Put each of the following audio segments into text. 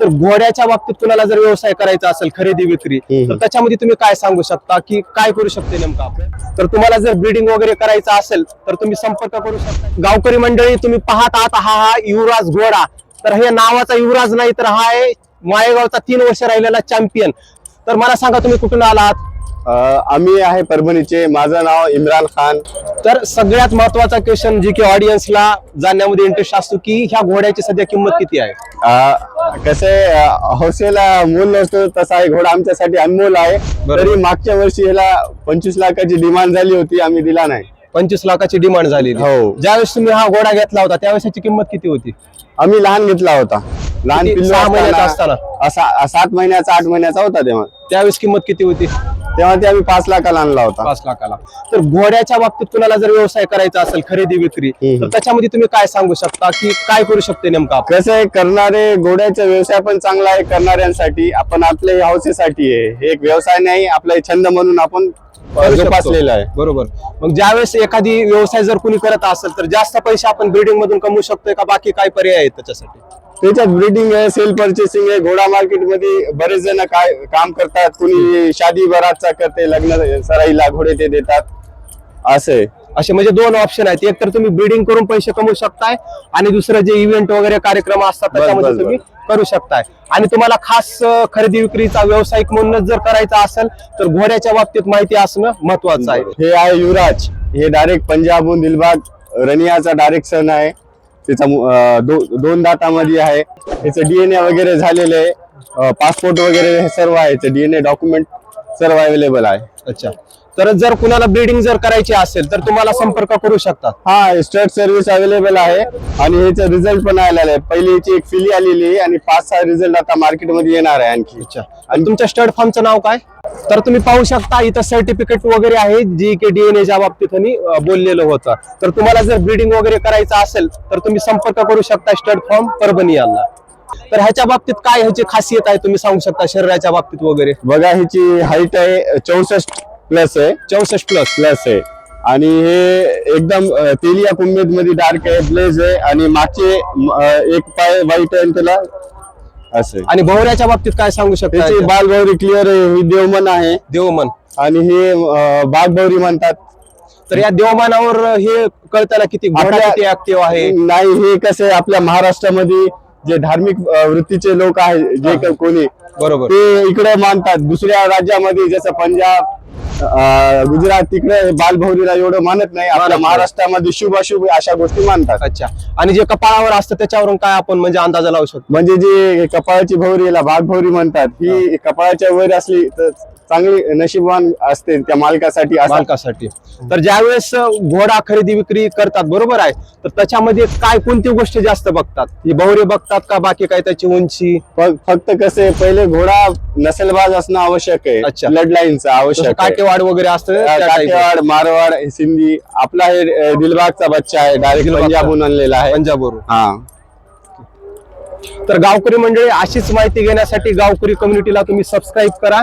तर घोड्याच्या बाबतीत कुणाला जर व्यवसाय करायचा असेल खरेदी विक्री तर त्याच्यामध्ये तुम्ही काय सांगू शकता की काय करू शकते नेमकं आपण? तर तुम्हाला जर ब्रीडिंग वगैरे करायचं असेल तर तुम्ही संपर्क करू शकता. गावकरी मंडळी, तुम्ही पाहत आहात हा युवराज घोडा. तर हे नावाचा युवराज नाही तर हा आहे माळेगावचा 3 वर्ष राहिलेला चॅम्पियन. तर मला सांगा तुम्ही कुठून आलात? आम्ही आहे परभणीचे. माझं नाव इम्रान खान. तर सगळ्यात महत्वाचा क्वेश्चन जी की ऑडियन्सला जाणण्यामध्ये इंटरेस्ट असतो की ह्या घोड्याची सध्या किंमत किती आहे? कसे हौसेला मूल नसतो तसा आहे घोडा आमच्यासाठी अनमोल आहे. तरी मागच्या वर्षी याला 25 लाखाची डिमांड झाली होती, आम्ही दिला नाही. 25 लाखाची डिमांड झाली. हो. ज्यावेळेस तुम्ही हा घोडा घेतला होता त्यावेळेस याची किंमत किती होती? आम्ही लहान घेतला होता. लहान पिल्लू 6 महिन्याचा असताना. 7 महिन्याचा 8 महिन्याचा होता तेव्हा. त्यावेळेस किंमत किती होती? तेव्हा ते आम्ही 5 लाखाला आणला होता. 5 लाखाला. तर घोड्याच्या बाबतीत कुणाला जर व्यवसाय करायचा असेल खरेदी विक्री तर त्याच्यामध्ये तुम्ही काय सांगू शकता की काय करू शकते नेमकं आपण? कसं आहे, करणारे घोड्याचा व्यवसाय पण चांगला आहे करणाऱ्यांसाठी. आपण आपल्या हौसेसाठी आहे, हे एक व्यवसाय नाही, आपला छंद म्हणून आपण जोपासलेला आहे. बरोबर. मग ज्यावेळेस एखादी व्यवसाय जर कुणी करत असेल तर जास्त पैसे आपण ब्रीडिंग मधून कमवू शकतोय का बाकी काय पर्याय आहेत त्याच्यासाठी? त्याच्यात ब्रीडिंग आहे, सेल पर्चेसिंग आहे. घोडा मार्केट मध्ये बरेच जण काय काम करतात. कुणी शादी बरातचा करते, लग्न सराईला घोडे ते देतात. असे म्हणजे 2 ऑप्शन आहेत. एक तर तुम्ही ब्रीडिंग करून पैसे कमवू शकताय आणि दुसरं जे इव्हेंट वगैरे कार्यक्रम असतात त्याच्यामध्ये तुम्ही करू शकताय. आणि तुम्हाला खास खरेदी विक्रीचा व्यावसायिक म्हणूनच जर करायचा असेल तर घोड्याच्या बाबतीत माहिती असणं महत्वाचं आहे. हे आहे युवराज. हे डायरेक्ट पंजाबहून दिलबाग रनियाचा डायरेक्ट सण आहे. त्याचा 2 दातामध्ये आहे. त्याचं डीएनए वगैरे झालेलं आहे, पासपोर्ट वगैरे हे सर्व आहे. डीएनए डॉक्युमेंट सर्व अवेलेबल आहे. अच्छा. तर जर कुणाला ब्रीडिंग जर करायची असेल तर तुम्हाला संपर्क करू शकतात. हा, स्टड सर्व्हिस अवेलेबल आहे आणि ह्याचा रिझल्ट पण आलेला आहे. पहिली याची एक फिली आलेली आहे आणि 5-6 रिझल्ट आता मार्केटमध्ये येणार आहे आणखी. अच्छा. आणि तुमच्या स्टड फार्मचं नाव काय? तर तुम्ही पाहू शकता इथं सर्टिफिकेट वगैरे आहे जी की डीएनएच्या बाबतीत बोललेलं होतं. तर तुम्हाला जर ब्रीडिंग वगैरे करायचं असेल तर तुम्ही संपर्क करू शकता स्टड फार्म परभणी यांना. तर ह्याच्या बाबतीत काय ह्याची खासियत आहे तुम्ही सांगू शकता शरीराच्या बाबतीत वगैरे? बघा, ह्याची हाईट आहे 64+ आहे. 64+ आहे आणि हे एकदम तेलिया कुंभेद मध्ये डार्क आहे, ब्लेज आहे आणि मागचे एक पाय व्हाईट आहे त्याला असे. आणि भवऱ्याच्या बाबतीत काय सांगू शकता? त्याची बालभौरी क्लिअर आहे. ही देवमन आहे. देवमन. आणि हे बागभौरी म्हणतात. तर या देवमानावर हे कळताना किती घोडा किती ऍक्टिव्ह आहे? नाही, हे कसं आहे, आपल्या महाराष्ट्रामध्ये जे धार्मिक वृत्तीचे लोक आहेत जे कोणी बरोबर ते इकडे मानतात. दुसऱ्या राज्यामध्ये जसं पंजाब, गुजरात तिकडे बालभौरीला एवढं मानत नाही. आपल्या महाराष्ट्रामध्ये शुभाशुभ अशा गोष्टी मानतात. अच्छा. आणि जे कपाळावर असतं त्याच्यावरून काय आपण म्हणजे अंदाजा लावू शकतो? म्हणजे जे कपाळाची भौरी याला बागभौरी म्हणतात. ही कपाळाच्या वर असली तर चांगली नशीबवान असते त्या मालकासाठी. तर ज्यावेळेस घोडा खरेदी विक्री करतात बरोबर आहे तर त्याच्यामध्ये काय कोणती गोष्ट जास्त बघतात? ही भौरी बघतात का बाकी काय त्याची उंची? फक्त कसे पहिले घोडा नसलबाज असणं आवश्यक आहे. ब्लड लाईनचं आवश्यक आहे. काटेवाड वगैरे असतं. काटेवाड, मारवाड, सिंधी. आपला हे दिलबागचा बच्चा आहे, डायरेक्ट पंजाबहून आणलेला आहे. पंजाबवरून. हा. तर गावकरी मंडळी, अशीच माहिती घेण्यासाठी गावकरी कम्युनिटीला तुम्ही सबस्क्राईब करा.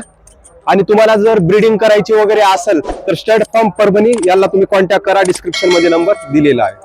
आणि तुम्हाला जर ब्रीडिंग करायची वगैरे असेल तर स्टड फार्म परभणी याला तुम्ही कॉन्टॅक्ट करा. डिस्क्रिप्शन मध्ये नंबर दिलेला आहे.